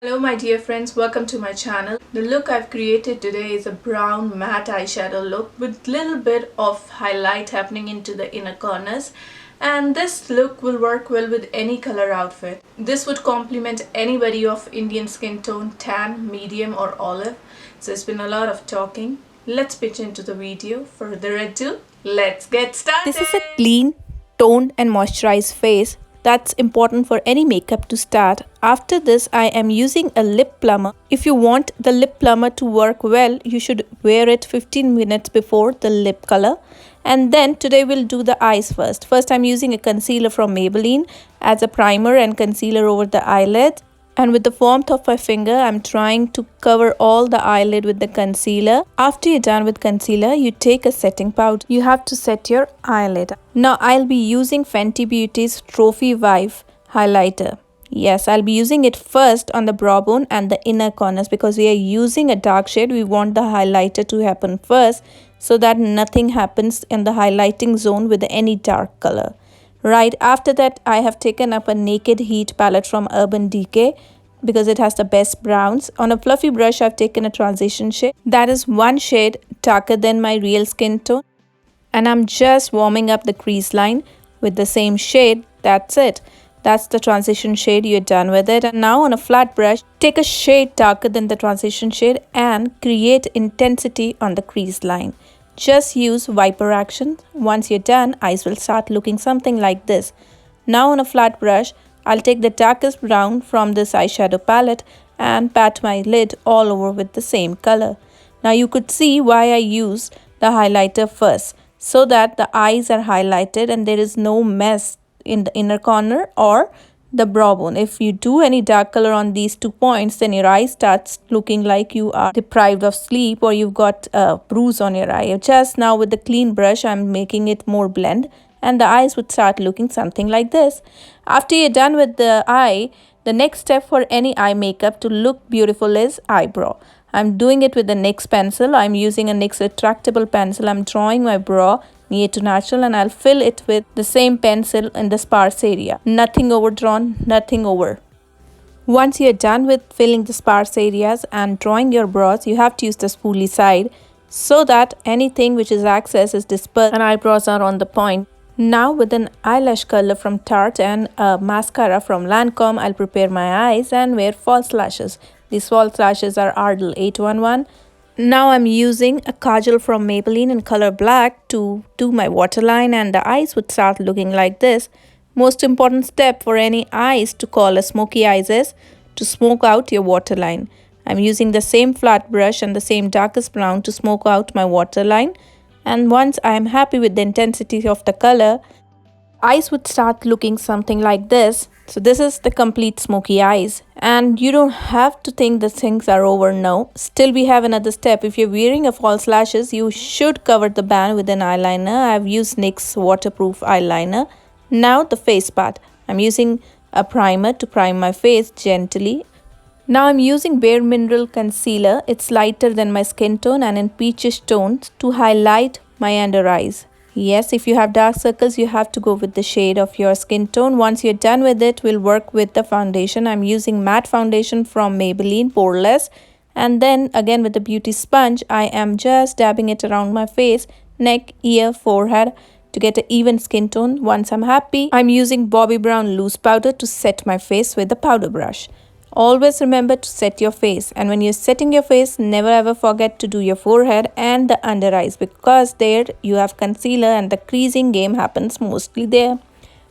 Hello my dear friends, welcome to my channel. The look I've created today is a brown matte eyeshadow look with little bit of highlight happening into the inner corners, and this look will work well with any color outfit. This would complement anybody of Indian skin tone, tan, medium or olive. So it's been a lot of talking. Let's pitch into the video. Further ado, let's get started. This is a clean, toned and moisturized face. That's important for any makeup to start. After this, I am using a lip plumber. If you want the lip plumber to work well, you should wear it 15 minutes before the lip color. And then today we'll do the eyes first. First, I'm using a concealer from Maybelline as a primer and concealer over the eyelid. And with the warmth of my finger, I'm trying to cover all the eyelid with the concealer. After you're done with concealer, you take a setting powder. You have to set your eyelid. Now, I'll be using Fenty Beauty's Trophy Wife highlighter. Yes, I'll be using it first on the brow bone and the inner corners because we are using a dark shade. We want the highlighter to happen first so that nothing happens in the highlighting zone with any dark color. Right after that, I have taken up a Naked Heat palette from Urban Decay because it has the best browns. On a fluffy brush, I've taken a transition shade that is one shade darker than my real skin tone. And I'm just warming up the crease line with the same shade. That's it. That's the transition shade. You're done with it. And now on a flat brush, take a shade darker than the transition shade and create intensity on the crease line. Just use wiper action. Once you're done, eyes will start looking something like this. Now on a flat brush, I'll take the darkest brown from this eyeshadow palette and pat my lid all over with the same color. Now you could see why I use the highlighter first, so that the eyes are highlighted and there is no mess in the inner corner or the brow bone. If you do any dark color on these 2 points, then your eye starts looking like you are deprived of sleep or you've got a bruise on your eye. Just now with the clean brush, I'm making it more blend and the eyes would start looking something like this. After you're done with the eye, the next step for any eye makeup to look beautiful is eyebrow. I'm doing it with the NYX pencil. I'm using a NYX retractable pencil. I'm drawing my brow near to natural and I'll fill it with the same pencil in the sparse area. Nothing overdrawn, nothing over. Once you're done with filling the sparse areas and drawing your brows, you have to use the spoolie side so that anything which is excess is dispersed and eyebrows are on the point. Now with an eyelash curler from Tarte and a mascara from Lancome, I'll prepare my eyes and wear false lashes. These false lashes are Ardell 811. Now I'm using a kajal from Maybelline in color black to do my waterline and the eyes would start looking like this. Most important step for any eyes to call a smoky eyes is to smoke out your waterline. I'm using the same flat brush and the same darkest brown to smoke out my waterline. And once I am happy with the intensity of the color, eyes would start looking something like this. So this is the complete smoky eyes and you don't have to think the things are over now. Still we have another step. If you're wearing a false lashes, you should cover the band with an eyeliner. I've used NYX waterproof eyeliner. Now the face part. I'm using a primer to prime my face gently. Now I'm using Bare Mineral concealer. It's lighter than my skin tone and in peachish tones to highlight my under eyes. Yes, if you have dark circles, you have to go with the shade of your skin tone. Once you're done with it, we'll work with the foundation. I'm using matte foundation from Maybelline, Poreless. And then again with the beauty sponge, I am just dabbing it around my face, neck, ear, forehead to get an even skin tone. Once I'm happy, I'm using Bobbi Brown loose powder to set my face with the powder brush. Always remember to set your face, and when you're setting your face, never ever forget to do your forehead and the under eyes because there you have concealer and the creasing game happens mostly there.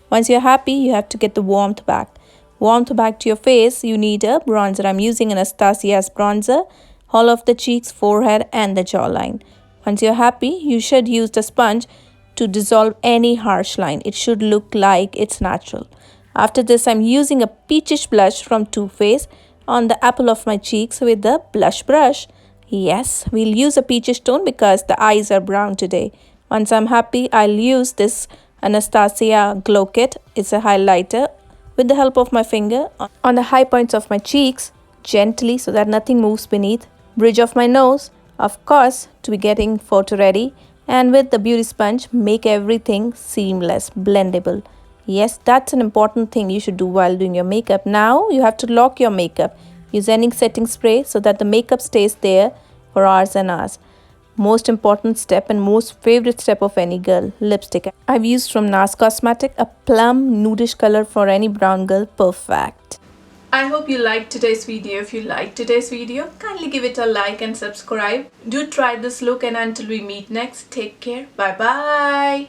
Once you're happy, you have to get the warmth back. Warmth back to your face, you need a bronzer. I'm using Anastasia's bronzer, all of the cheeks, forehead and the jawline. Once you're happy, you should use the sponge to dissolve any harsh line. It should look like it's natural. After this, I'm using a peachish blush from Too Faced on the apple of my cheeks with the blush brush. Yes, we'll use a peachish tone because the eyes are brown today. Once I'm happy, I'll use this Anastasia Glow Kit. It's a highlighter with the help of my finger on the high points of my cheeks, gently so that nothing moves beneath. Bridge of my nose, of course, to be getting photo ready. And with the beauty sponge, make everything seamless, blendable. Yes, that's an important thing you should do while doing your makeup. Now you have to lock your makeup. Use any setting spray so that the makeup stays there for hours and hours. Most important step and most favorite step of any girl, lipstick. I've used from Nars Cosmetic a plum nudish color for any brown girl, perfect. I hope you liked today's video. If you liked today's video, kindly give it a like and subscribe. Do try this look, and until we meet next, take care. Bye bye.